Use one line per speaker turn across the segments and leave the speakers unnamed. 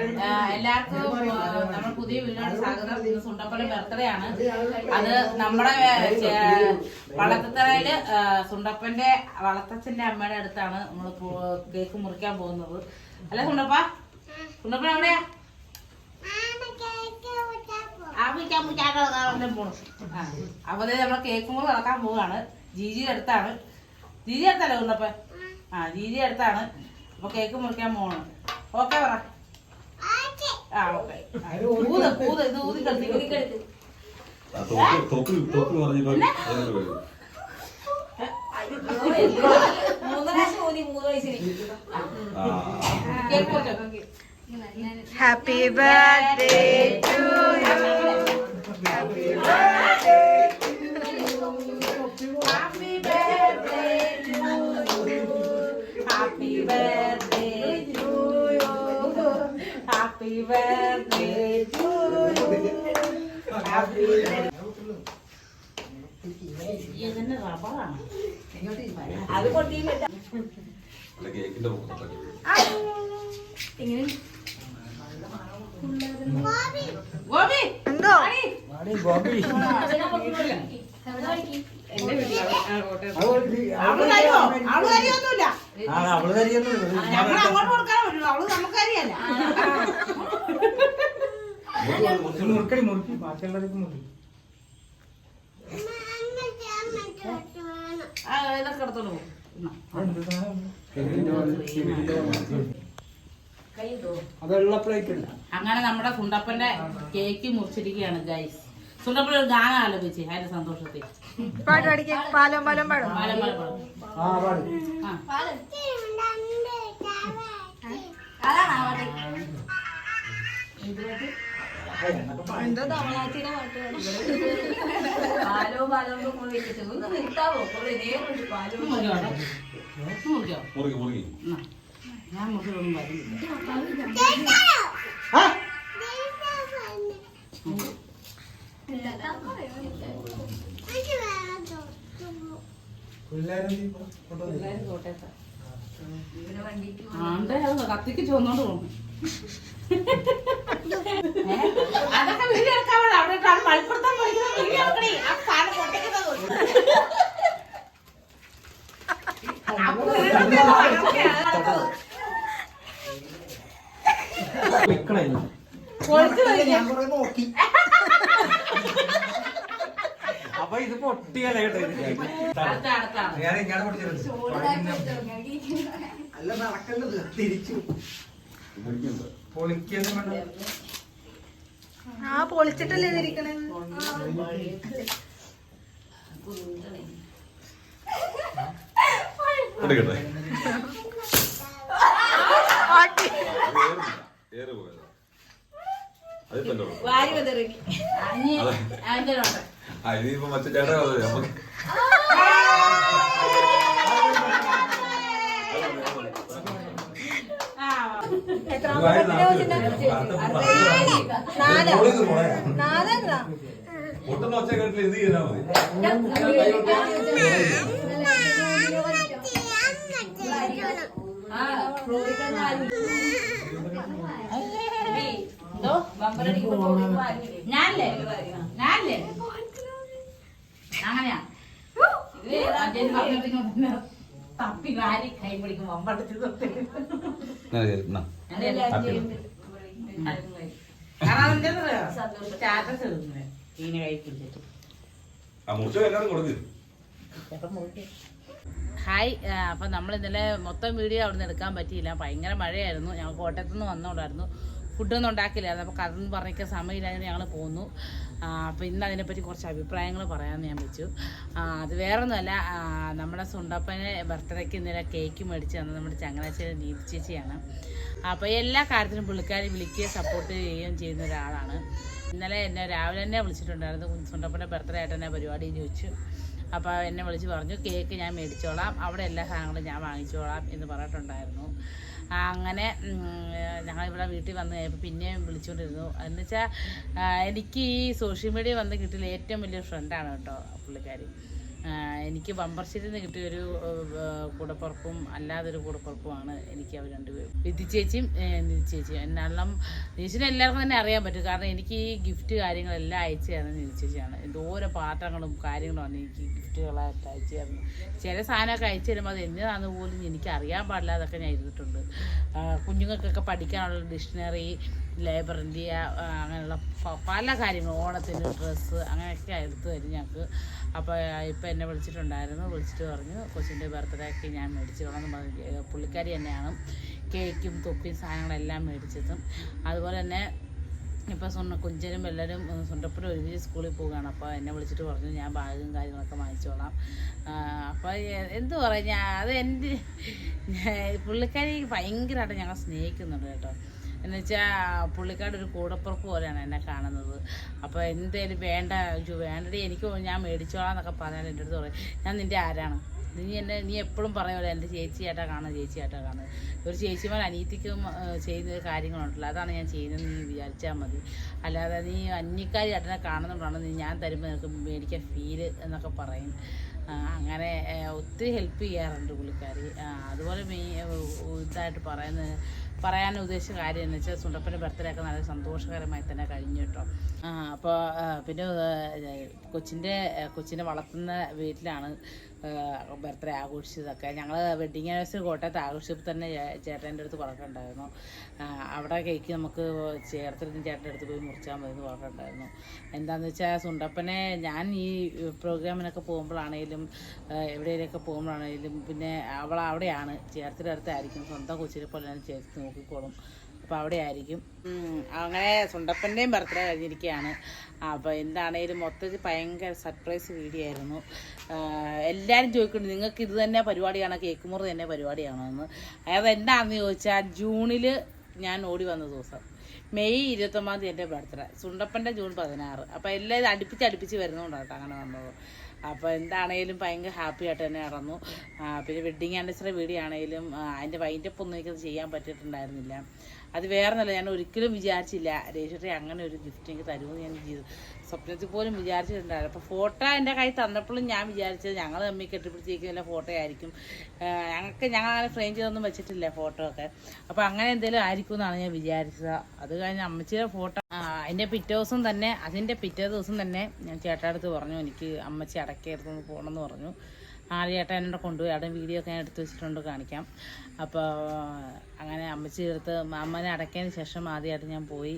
എല്ലാവർക്കും നമ്മൾ പുതിയ വീഡിയോയുടെ സ്വാഗതം. സുണ്ടപ്പന്റെ ബർത്ത്ഡേ ആണ്. അത് നമ്മുടെ വളർത്തത്തറയില് സുണ്ടപ്പന്റെ വളർത്തച്ഛന്റെ അമ്മയുടെ അടുത്താണ് നമ്മൾ കേക്ക് മുറിക്കാൻ പോകുന്നത്. അല്ല സുണ്ടപ്പ? സുണ്ടപ്പൻ എവിടെയാ? അപ്പൊ നമ്മളെ കേക്ക് മുറി നടക്കാൻ പോവാണ്. ജീജിയുടെ അടുത്താണ്. ജീജി അടുത്തല്ലേ സുണ്ടപ്പൻ? ജീജി അടുത്താണ്. അപ്പൊ കേക്ക് മുറിക്കാൻ പോവാണ്. ഓക്കെ പറ. ഓക്കെ. ഊത് ഊത് ഇത് ഊതി കളിച്ച്
Happy birthday to you. Happy birthday to you.
Happy birthday to you. Happy birthday to you. Happy birthday to you. Happy birthday. ഇതിന്റെ റബ്ബറാണ്. അത് പൊട്ടിയില്ല. ഗോപി
എന്തോ
അവള് കരിയൊന്നുമില്ല. ഞങ്ങൾ അങ്ങോട്ട് കൊടുക്കാൻ പറ്റുള്ളൂ. അവള് നമുക്ക് കരിയല്ല.
മുറുക്കടി മുറുക്കി ബാക്കിയുള്ളവർക്ക് മുറുക്കി
ഇതൊക്കെ എടുത്തോണ്ട് പോകും. അങ്ങനെ നമ്മുടെ സുണ്ടപ്പന്റെ കേക്ക് മുറിച്ചിരിക്കുകയാണ് ഗൈസ്. സുണ്ടപ്പൻ ഒരു ഗാനം ആലോചിച്ച് അതിന്റെ സന്തോഷത്തിൽ
പാട്ട് പാടിക്കേ. പാലം പാലം പാടും.
പാലം പാലം പാടും.
എന്തോ തവളാച്ചിയുടെ പാട്ട്
ഞാൻ മുറിച്ചൊന്നും വരുന്നില്ല. കത്തിക്ക് ചോന്നോണ്ട് പോകും. അതൊക്കെ വീഡിയോ എടുക്കാൻ അവിടെ മലപ്പുറത്താൻ പഠിക്കുന്ന വീഡിയോ എടുക്കണേ. ആ സാധനം പൊട്ടിക്കുന്നത്
അപ്പൊ ഇത് പൊട്ടിയല്ലേ കേട്ടോ. ഞാൻ ഇങ്ങനെ അല്ല നടക്കേണ്ടത് തിരിച്ചു പൊളിക്കുന്നു.
പൊളിച്ചിട്ടല്ലേ ഇതിരിക്കണേ.
അതിനിപ്പോ മറ്റേ ചേട്ടാ നമുക്ക് പൊട്ടുന്ന ഒച്ച കേട്ടില്ല. എന്ത് ചെയ്താ മതി.
ഞാനല്ലേ അങ്ങനെയാ തപ്പി വാരി കൈ പിടിക്കും. വമ്പടച്ച് സ്റ്റാറ്റസ് എടുക്കുന്നത് ഇങ്ങനെ കൈ പിടിച്ചിട്ട്. ഹായ്. അപ്പം നമ്മൾ ഇന്നലെ മൊത്തം വീഡിയോ അവിടെ നിന്ന് എടുക്കാൻ പറ്റിയില്ല. ഭയങ്കര മഴയായിരുന്നു. ഞങ്ങൾ കോട്ടയത്തു നിന്ന് വന്നോണ്ടായിരുന്നു. ഫുഡൊന്നും ഉണ്ടാക്കില്ലായിരുന്നു. അപ്പോൾ കഥന്ന് പറഞ്ഞിരിക്കാൻ സമയമില്ലാതെ ഞങ്ങൾ പോന്നു. അപ്പോൾ ഇന്ന് അതിനെപ്പറ്റി കുറച്ച് അഭിപ്രായങ്ങൾ പറയാമെന്ന് ഞാൻ വെച്ചു. അത് വേറൊന്നുമല്ല, നമ്മുടെ സുണ്ടപ്പനെ ബർത്ത്ഡേക്ക് ഇന്നലെ കേക്ക് മേടിച്ച് തന്നത് നമ്മുടെ ചങ്ങനാശ്ശേരി നീതി ചേച്ചിയാണ്. അപ്പോൾ എല്ലാ കാര്യത്തിനും പുള്ളിക്കാരി വിളിക്കുകയും സപ്പോർട്ട് ചെയ്യുകയും ചെയ്യുന്ന ഒരാളാണ്. ഇന്നലെ എന്നെ രാവിലെ തന്നെ വിളിച്ചിട്ടുണ്ടായിരുന്നു. സുണ്ടപ്പൻ്റെ ബർത്ത്ഡേ ആയിട്ട് തന്നെ പരിപാടി ചോദിച്ചു. അപ്പോൾ എന്നെ വിളിച്ച് പറഞ്ഞു കേക്ക് ഞാൻ മേടിച്ചോളാം, അവിടെ എല്ലാ സാധനങ്ങളും ഞാൻ വാങ്ങിച്ചോളാം എന്ന് പറഞ്ഞിട്ടുണ്ടായിരുന്നു. അങ്ങനെ ഞങ്ങളിവിടെ വീട്ടിൽ വന്ന് കഴിഞ്ഞപ്പോൾ പിന്നെയും വിളിച്ചുകൊണ്ടിരുന്നു. എന്ന് വെച്ചാൽ എനിക്ക് ഈ സോഷ്യൽ മീഡിയ വന്ന് കിട്ടിയ ഏറ്റവും വലിയ ഫ്രണ്ടാണ് കേട്ടോ പുള്ളിക്കാരി. എനിക്ക് ബമ്പർശ്ശേരിയിൽ നിന്ന് കിട്ടിയൊരു കൂടപ്പുറപ്പും അല്ലാതൊരു കൂടപ്പുറപ്പുമാണ് എനിക്ക് അവർ രണ്ടുപേരും. വിധി ചേച്ചിയും നിധി ചേച്ചിയും. എന്നാലും നിധിച്ചിനെ എല്ലാവർക്കും തന്നെ അറിയാൻ പറ്റും. കാരണം എനിക്ക് ഈ ഗിഫ്റ്റ് കാര്യങ്ങളെല്ലാം അയച്ചു തരുന്നത് നിധി ചേച്ചിയാണ്. എന്തോരം പാത്രങ്ങളും കാര്യങ്ങളുമാണ് എനിക്ക് ഗിഫ്റ്റുകളായിട്ട് അയച്ചു തരുന്നത്. ചില സാധനമൊക്കെ അയച്ചു തരുമ്പോൾ അത് എന്നതാണെന്ന് പോലും എനിക്ക് അറിയാൻ പാടില്ല. അതൊക്കെ ഞാൻ ഇരുന്നിട്ടുണ്ട്. കുഞ്ഞുങ്ങൾക്കൊക്കെ പഠിക്കാനുള്ള ഡിക്ഷണറി, ലേബർ ഇന്ത്യ, അങ്ങനെയുള്ള പല കാര്യങ്ങളും, ഓണത്തിന് ഡ്രസ്സ് അങ്ങനെയൊക്കെ എടുത്തു തരും ഞങ്ങൾക്ക്. അപ്പോൾ ഇപ്പം എന്നെ വിളിച്ചിട്ട് പറഞ്ഞു കൊച്ചിൻ്റെ ബർത്ത്ഡേക്ക് ഞാൻ മേടിച്ചോളാം. പുള്ളിക്കാരി തന്നെയാണ് കേക്കും തൊപ്പിയും സാധനങ്ങളെല്ലാം മേടിച്ചതും. അതുപോലെ തന്നെ ഇപ്പോൾ കുഞ്ചനും എല്ലാവരും സുണ്ടപ്പുരം ഒരുമിച്ച് സ്കൂളിൽ പോവുകയാണ്. അപ്പോൾ എന്നെ വിളിച്ചിട്ട് പറഞ്ഞു ഞാൻ ബാഗും കാര്യങ്ങളൊക്കെ വാങ്ങിച്ചോളാം. അപ്പോൾ എന്തു പറയാം, അത് എൻ്റെ പുള്ളിക്കാരി ഭയങ്കരമായിട്ട് ഞങ്ങൾ സ്നേഹിക്കുന്നുണ്ട് കേട്ടോ. എന്നുവെച്ചാൽ പുള്ളിക്കാരുടെ ഒരു കൂടപ്പുറപ്പ് പോലെയാണ് എന്നെ കാണുന്നത്. അപ്പോൾ എന്തേലും വേണ്ടടി എനിക്ക് ഞാൻ മേടിച്ചോളാം എന്നൊക്കെ പറഞ്ഞാൽ എൻ്റെ അടുത്ത് പറയും ഞാൻ നിൻ്റെ ആരാണ്, നീ എപ്പോഴും പറയുമല്ലോ എൻ്റെ ചേച്ചിയായിട്ടാണ് കാണുന്നത്. ഒരു ചേച്ചിമാർ അനിയത്തിക്കും ചെയ്യുന്ന കാര്യങ്ങളുണ്ടല്ലോ, അതാണ് ഞാൻ ചെയ്യുന്നത് നീ വിചാരിച്ചാൽ മതി. അല്ലാതെ നീ അന്യക്കാരി ഏട്ടനെ കാണുന്നതുകൊണ്ടാണ് ഞാൻ തരുമ്പോൾ നിനക്ക് മേടിക്കാൻ ഫീല് എന്നൊക്കെ പറയും. അങ്ങനെ ഒത്തിരി ഹെൽപ്പ് ചെയ്യാറുണ്ട് പുള്ളിക്കാരി. അതുപോലെ ഇതായിട്ട് പറയാൻ ഉദ്ദേശിച്ച കാര്യം എന്ന് വെച്ചാൽ സുണ്ടപ്പൻ്റെ ബർത്ത്ഡേ ഒക്കെ നല്ല സന്തോഷകരമായി തന്നെ കഴിഞ്ഞു കേട്ടോ. അപ്പോൾ പിന്നെ കൊച്ചിനെ വളർത്തുന്ന വീട്ടിലാണ് ബർത്ത്ഡേ ആഘോഷിച്ചതൊക്കെ. ഞങ്ങൾ വെഡിങ് ആനിവേഴ്സറി കോട്ടയത്ത് ആഘോഷിച്ചപ്പോൾ തന്നെ ചേട്ടൻ്റെ അടുത്ത് പറഞ്ഞിട്ടുണ്ടായിരുന്നു അവിടെ കേക്ക് നമുക്ക് ചേർത്തിരുന്ന് ചേട്ടൻ്റെ അടുത്ത് പോയി മുറിച്ചാൽ മതി എന്ന് പറഞ്ഞിട്ടുണ്ടായിരുന്നു. എന്താണെന്ന് വെച്ചാൽ സുണ്ടപ്പനെ ഞാൻ ഈ പ്രോഗ്രാമിനൊക്കെ പോകുമ്പോഴാണേലും എവിടെയൊക്കെ പോകുമ്പോഴാണേലും പിന്നെ അവിടെയാണ് ചേർത്തിൻ്റെ അടുത്തായിരിക്കും. സ്വന്തം കൊച്ചിനെ പോലെ ഞാൻ ചേർത്ത് നോക്കിക്കോളും. അപ്പോൾ അവിടെ ആയിരിക്കും. അങ്ങനെ സുണ്ടപ്പൻ്റെയും ബർത്ത്ഡേ കഴിഞ്ഞിരിക്കുകയാണ്. അപ്പോൾ എന്താണേലും മൊത്തത്തിൽ ഭയങ്കര സർപ്രൈസ് വീഡിയോ ആയിരുന്നു. എല്ലാവരും ചോദിക്കുന്നുണ്ട് നിങ്ങൾക്ക് ഇത് തന്നെ പരിപാടിയാണോ, കേക്ക് മുറി തന്നെ പരിപാടിയാണോ എന്ന്. അതായത് എന്താണെന്ന് ചോദിച്ചാൽ ജൂണിൽ ഞാൻ ഓടി വന്ന ദിവസം മെയ് 29 എൻ്റെ ബർത്ത്ഡേ, സുണ്ടപ്പൻ്റെ ജൂൺ 16. അപ്പോൾ എല്ലാം അടുപ്പിച്ച് വരുന്നതുകൊണ്ടാണ് അങ്ങനെ വന്നത്. അപ്പോൾ എന്താണേലും ഭയങ്കര ഹാപ്പി ആയിട്ട് തന്നെ നടന്നു. പിന്നെ വെഡ്ഡിങ് ആനിവേഴ്സറി വീഡിയോ ആണെങ്കിലും അതിൻ്റെ വൈൻഡപ്പ് ഒന്നും എനിക്കത് ചെയ്യാൻ പറ്റിയിട്ടുണ്ടായിരുന്നില്ല. അത് വേറെ നല്ല ഞാൻ ഒരിക്കലും വിചാരിച്ചില്ല രേഷ്മ അങ്ങനെ ഒരു ഗിഫ്റ്റ് എനിക്ക് തരുമെന്ന് ഞാൻ സ്വപ്നത്തിൽ പോലും വിചാരിച്ചിട്ടുണ്ടായിരുന്നു. അപ്പോൾ ഫോട്ടോ എൻ്റെ കയ്യിൽ തന്നപ്പോഴും ഞാൻ വിചാരിച്ചത് ഞങ്ങൾ തമ്മിൽ കെട്ടിപ്പിടിച്ചിരിക്കുന്ന ഫോട്ടോ ആയിരിക്കും. ഞങ്ങൾ അങ്ങനെ ഫ്രെയിം ചെയ്തൊന്നും വെച്ചിട്ടില്ല ഫോട്ടോ ഒക്കെ. അപ്പോൾ അങ്ങനെ എന്തെങ്കിലും ആയിരിക്കും എന്നാണ് ഞാൻ വിചാരിച്ചത്. അത് കഴിഞ്ഞ് അമ്മച്ചിയുടെ ഫോട്ടോ അതിൻ്റെ പിറ്റേ ദിവസം തന്നെ ഞാൻ ചേട്ടാ അടുത്ത് പറഞ്ഞു എനിക്ക് അമ്മച്ചി അടക്കയെടുത്തൊന്ന് പോകണമെന്ന് പറഞ്ഞു. ചേട്ടൻ എന്നോട് കൊണ്ടുപോയി. അവിടെ വീഡിയോ ഒക്കെ ഞാൻ എടുത്ത് വെച്ചിട്ടുണ്ട്, കാണിക്കാം. അപ്പോൾ അങ്ങനെ അമ്മച്ചി എടുത്ത് അമ്മനെ അടക്കിയതിന് ശേഷം ആദ്യമായിട്ട് ഞാൻ പോയി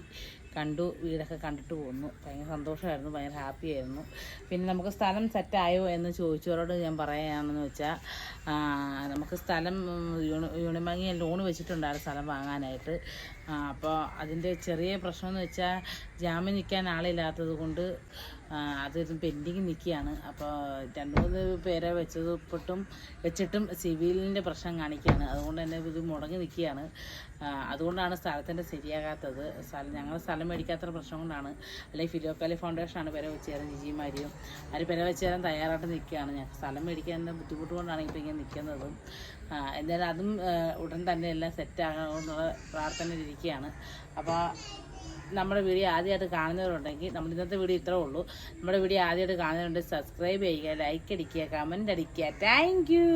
കണ്ടു, വീടൊക്കെ കണ്ടിട്ട് പോന്നു. ഭയങ്കര സന്തോഷമായിരുന്നു, ഭയങ്കര ഹാപ്പി ആയിരുന്നു. പിന്നെ നമുക്ക് സ്ഥലം സെറ്റായോ എന്ന് ചോദിച്ചവരോട് ഞാൻ പറയുകയാണെന്ന് വെച്ചാൽ നമുക്ക് സ്ഥലം യൂണിമാങ്ങി ലോൺ വെച്ചിട്ടുണ്ടായിരുന്നു സ്ഥലം വാങ്ങാനായിട്ട്. അപ്പോൾ അതിൻ്റെ ചെറിയ പ്രശ്നമെന്ന് വെച്ചാൽ ജാമ്യം നിൽക്കാൻ ആളില്ലാത്തത് കൊണ്ട് അത് പെൻഡിങ് നിൽക്കുകയാണ്. അപ്പോൾ 2-3 പേരെ വെച്ചിട്ടും സിവിലിൻ്റെ പ്രശ്നം കാണിക്കുകയാണ്. അതുകൊണ്ട് തന്നെ ഇത് മുടങ്ങി നിൽക്കുകയാണ്. അതുകൊണ്ടാണ് സ്ഥലത്തിൻ്റെ ശരിയാകാത്തത്. ഞങ്ങൾ സ്ഥലം മേടിക്കാത്ത പ്രശ്നം കൊണ്ടാണ്. അല്ലെങ്കിൽ ഫിലോക്കാലി ഫൗണ്ടേഷനാണ് പെര വെച്ച് തരാൻ, ജിജിമാരിയും അവർ പെര വെച്ച് തരാൻ തയ്യാറായിട്ട് നിൽക്കുകയാണ്. ഞങ്ങൾക്ക് സ്ഥലം മേടിക്കാൻ ബുദ്ധിമുട്ട് കൊണ്ടാണ് ഇപ്പോൾ ഇങ്ങനെ നിൽക്കുന്നതും. എന്തായാലും അതും ഉടൻ തന്നെ എല്ലാം സെറ്റാകാമെന്നുള്ള പ്രാർത്ഥനയിലിരിക്കുകയാണ്. അപ്പോൾ നമ്മുടെ വീഡിയോ ആദ്യമായിട്ട് കാണുന്നവരുണ്ടെങ്കിൽ, നമ്മുടെ ഇന്നത്തെ വീഡിയോ ഇത്രേ ഉള്ളൂ. നമ്മുടെ വീഡിയോ ആദ്യമായിട്ട് കാണുന്നവരുണ്ടെങ്കിൽ സബ്സ്ക്രൈബ് ചെയ്യുക, ലൈക്ക് അടിക്കുക, കമൻറ്റ് അടിക്കുക. Thank you.